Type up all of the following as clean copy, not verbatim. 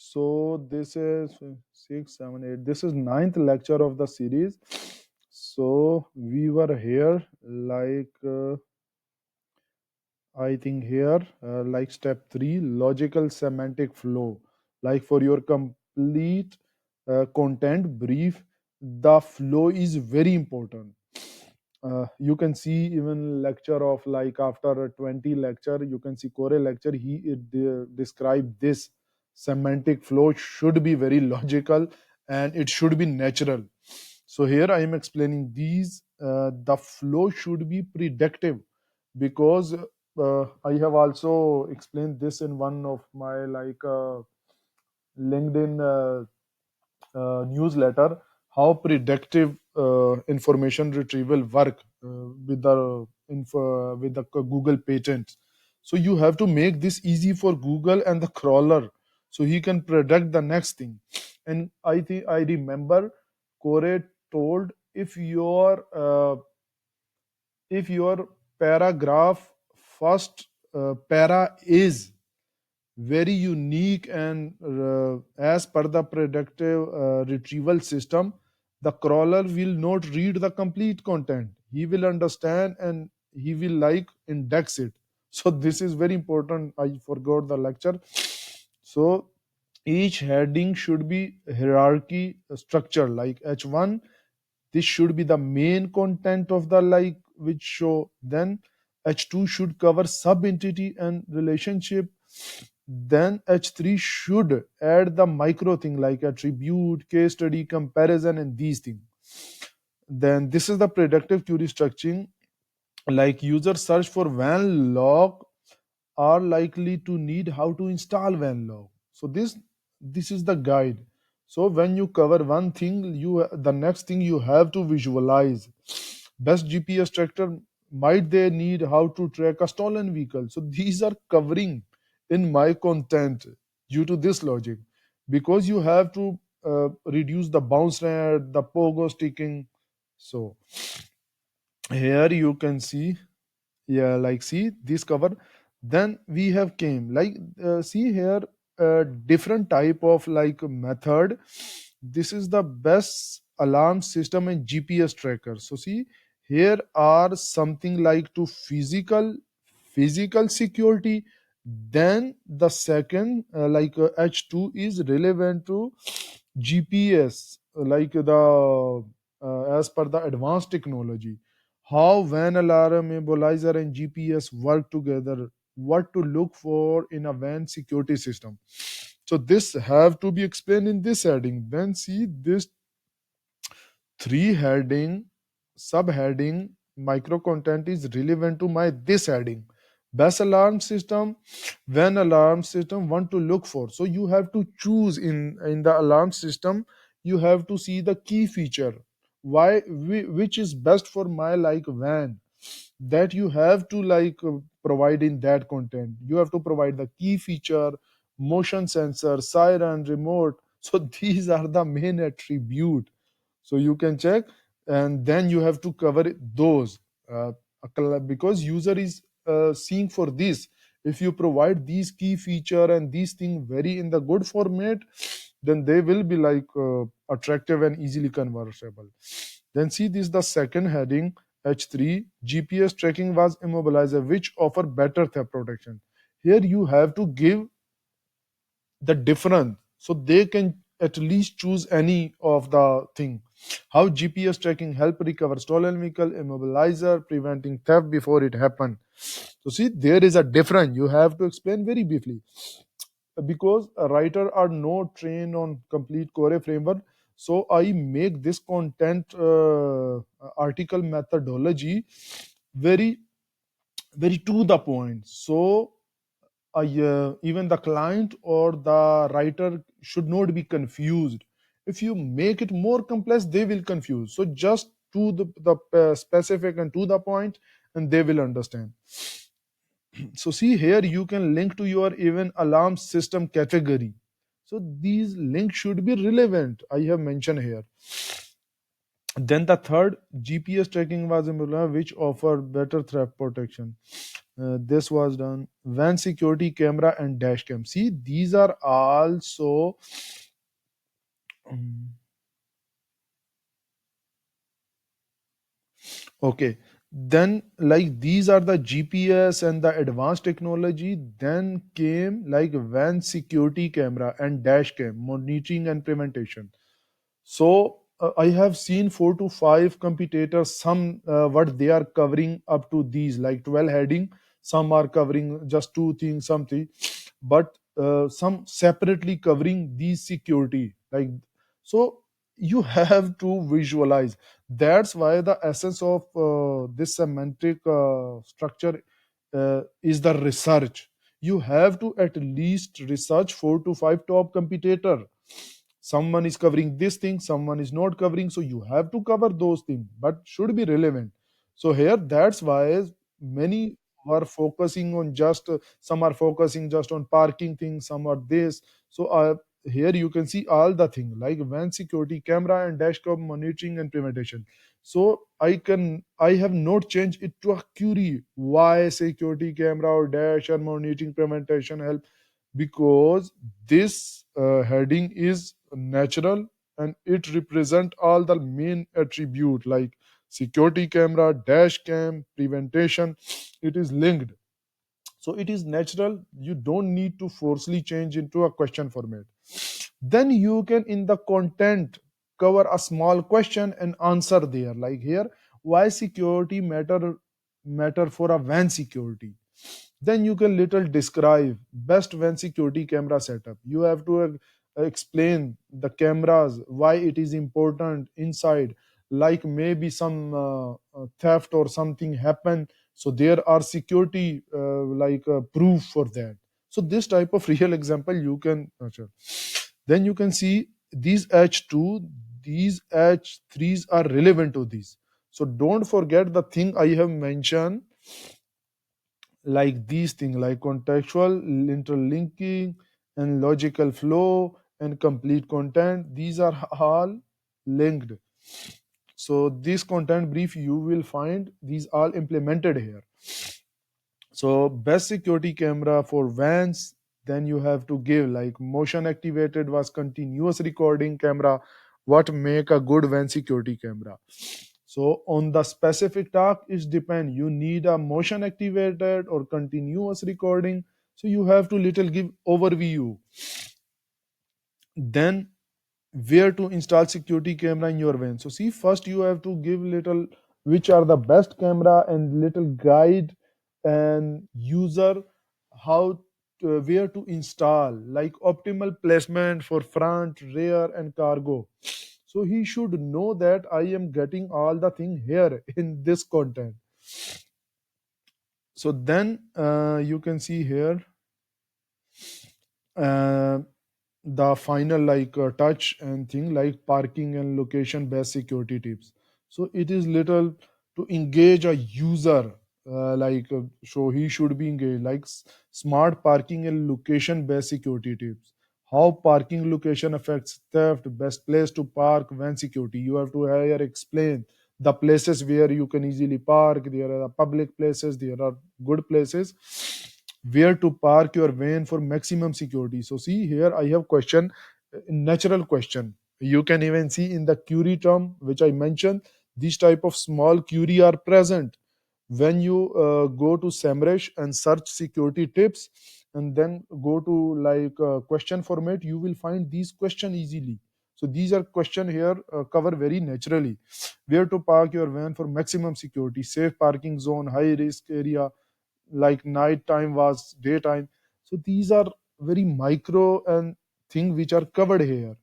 So this is 6, 7, 8. This is ninth lecture of the series. So we were here I think here like step 3, logical semantic flow. Like for your complete content brief, the flow is very important. You can see even lecture of like after a 20 lecture, you can see Core lecture, describe this semantic flow should be very logical and it should be natural. So here I am explaining these. The flow should be predictive because I have also explained this in one of my LinkedIn newsletter, how predictive information retrieval work with the Google patents. So you have to make this easy for Google and the crawler, so he can predict the next thing. And I think I remember Corey told if your paragraph first para is very unique and as per the predictive retrieval system, the crawler will not read the complete content. He will understand and he will index it. So this is very important. I forgot the lecture. So each heading should be hierarchy structure like h1. This should be the main content of the which show. Then h2 should cover sub entity and relationship. Then h3 should add the micro thing like attribute, case study, comparison, and these things. Then this is the predictive query structuring, like user search for van log are likely to need how to install van log. So this is the guide. So when you cover one thing, the next thing you have to visualize. Best GPS tracker, might they need how to track a stolen vehicle. So these are covering in my content due to this logic, because you have to reduce the bounce rate, the pogo sticking. So here you can see, yeah, like see this cover. Then we have came see here different type of method. This is the best alarm system and GPS tracker. So see, here are something like to physical security. Then the second h2 is relevant to GPS, as per the advanced technology, how van alarm, immobilizer, and GPS work together, what to look for in a van security system. So this have to be explained in this heading. Then see this three heading, subheading, micro content is relevant to my this heading. Best alarm system, van alarm system, want to look for. So you have to choose in the alarm system. You have to see the key feature. Which is best for my van, that you have to provide in that content. You have to provide the key feature, motion sensor, siren, remote. So these are the main attribute. So you can check, and then you have to cover those because user is seeing for this. If you provide these key feature and these thing very in the good format, then they will be attractive and easily convertible. Then see this, the second heading, h3, GPS tracking was immobilizer which offer better theft protection. Here you have to give the difference, so they can at least choose any of the thing. How GPS tracking help recover stolen vehicle, immobilizer, preventing theft before it happen. So see, there is a difference. You have to explain very briefly, because a writer are not trained on complete core framework. So I make this content article methodology very very to the point. So even the client or the writer should not be confused. If you make it more complex, they will confuse. So just to the specific and to the point, and they will understand. So see here, you can link to your even alarm system category. So these links should be relevant. I have mentioned here. Then the third, GPS tracking was a which offer better theft protection. This was done. Van security camera and dash cam. See, these are also um, okay. Then, like these are the GPS and the advanced technology. Then came like van security camera and dash cam monitoring and prevention. So I have seen 4 to 5 competitors. Some what they are covering up to these like 12 heading. Some are covering just two things, something, but some separately covering these security. Like so, you have to visualize. That's why the essence of this semantic structure is the research. You have to at least research 4 to 5 top competitor. Someone is covering this thing, someone is not covering, so you have to cover those things but should be relevant. So here that's why many are focusing on just some are focusing just on parking things, some are this. So here you can see all the thing like van security camera and dashcam monitoring and prevention. So I have not changed it to a query why security camera or dash and monitoring prevention help, because this heading is natural and it represent all the main attribute like security camera, dash cam, prevention. It is linked, so it is natural. You don't need to forcefully change into a question format. Then you can in the content cover a small question and answer there, like here, why security matter for a van security. Then you can little describe best van security camera setup. You have to explain the cameras, why it is important inside, like maybe some theft or something happen, so there are security proof for that. So this type of real example you can nurture. Then you can see these h2, these h3s are relevant to these. So don't forget the thing I have mentioned, like these things like contextual interlinking and logical flow and complete content. These are all linked. So this content brief you will find these all implemented here. So best security camera for vans, then you have to give like motion activated was continuous recording camera, what make a good van security camera. So on the specific task it depend, you need a motion activated or continuous recording. So you have to little give overview. Then where to install security camera in your van. So see, first you have to give little which are the best camera and little guide and user how where to install, like optimal placement for front, rear and cargo. So he should know that I am getting all the thing here in this content. So then you can see here uh, the final touch and thing like parking and location based security tips. So it is little to engage a user, so he should be engaged like smart parking and location based security tips, how parking location affects theft, best place to park when security. You have to here explain the places where you can easily park. There are public places, there are good places where to park your van for maximum security. So see here I have question, natural question. You can even see in the query term which I mentioned, these type of small query are present when you go to SEMrush and search security tips and then go to question format. You will find these question easily. So these are question here cover very naturally. Where to park your van for maximum security, safe parking zone, high risk area, like night time was daytime. So these are very micro and thing which are covered here.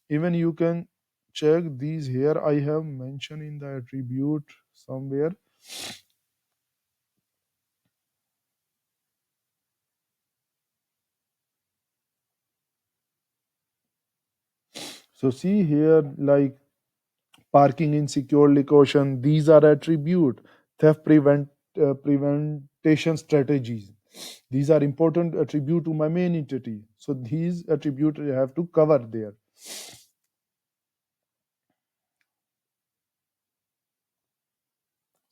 Even you can check these here, I have mentioned in the attribute somewhere. So see here like parking in secure location, these are attribute. Theft prevention strategies, these are important attribute to my main entity. So these attribute I have to cover there.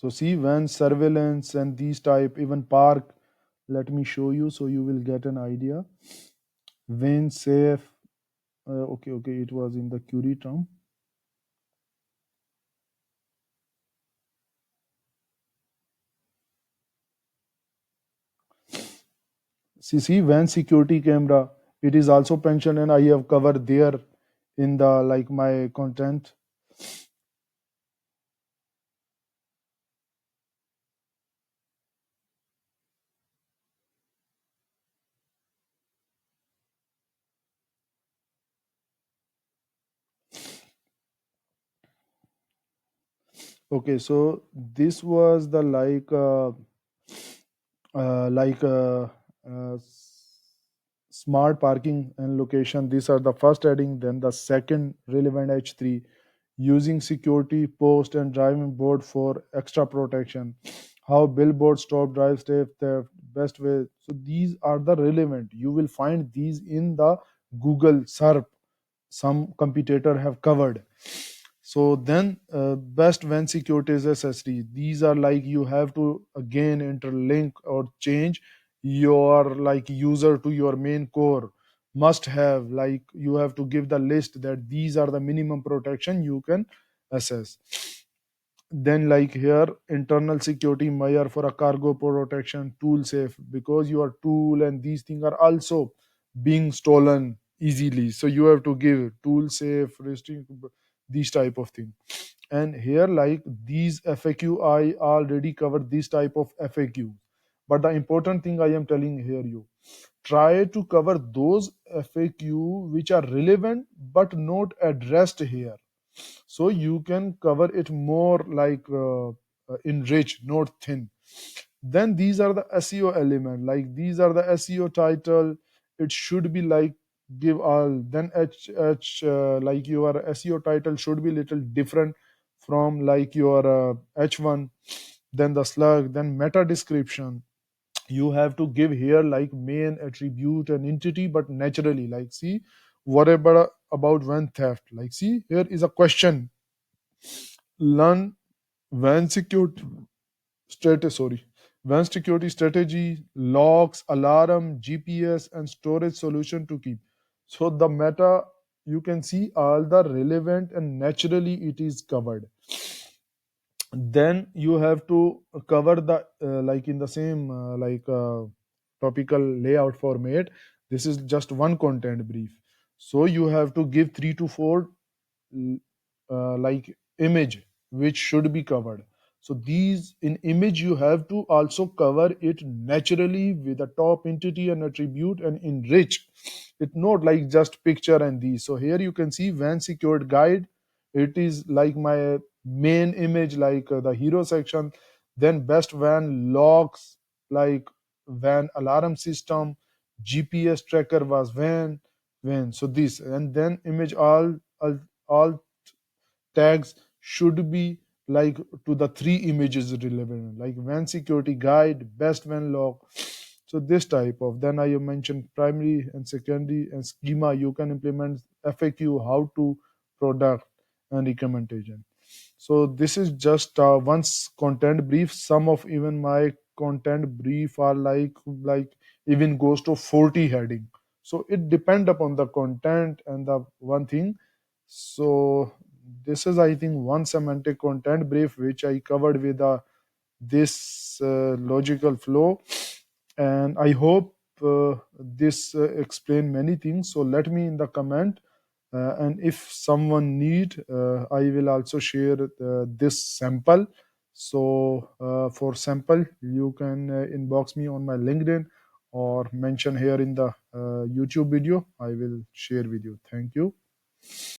So see, when surveillance and these type, even park, let me show you so you will get an idea. When safe, okay, it was in the query term. See, when security camera, it is also mentioned and I have covered there in the like my content. Okay, so this was the like smart parking and location. These are the first heading. Then the second relevant H3, using security post and driving board for extra protection. How billboards stop drive safe theft, best way. So these are the relevant. You will find these in the Google SERP. Some competitor have covered. So then best when security is accessory, these are like you have to again interlink or change your like user to your main core. Must have, like you have to give the list that these are the minimum protection you can assess. Then like here internal security measure for a cargo protection, tool safe, because your tool and these things are also being stolen easily, so you have to give tool safe restrict these type of thing. And here like these FAQ, I already covered this type of FAQ, but the important thing I am telling here, you try to cover those FAQ which are relevant but not addressed here, so you can cover it more like in rich, not thin. Then these are the SEO element, like these are the SEO title. It should be like give all. Then like your SEO title should be little different from like your H1. Then the slug, then meta description. You have to give here like main attribute and entity, but naturally, like see whatever about when theft, like see here is a question. Learn when security sorry, when security strategy, logs, alarm, GPS, and storage solution to keep. So the meta, you can see all the relevant and naturally it is covered. Then you have to cover the like in the same topical layout format. This is just one content brief, so you have to give 3 to 4 like image which should be covered. So these in image you have to also cover it naturally with a top entity and attribute and enrich it, not like just picture and these. So here you can see van secured guide, it is like my main image, like the hero section. Then best van logs, like van alarm system, GPS tracker was van. So this, and then image all tags should be like to the 3 images relevant, like van security guide, best van log. So this type of, then I have mentioned primary and secondary and schema. You can implement FAQ, how to product and recommendation. So this is just once content brief. Some of even my content brief are like even goes to 40 heading. So it depend upon the content and the one thing. So this is I think one semantic content brief which I covered with this logical flow, and I hope this explain many things. So let me in the comment, and if someone need, I will also share this sample. So for sample you can inbox me on my LinkedIn or mention here in the YouTube video. I will share with you. Thank you.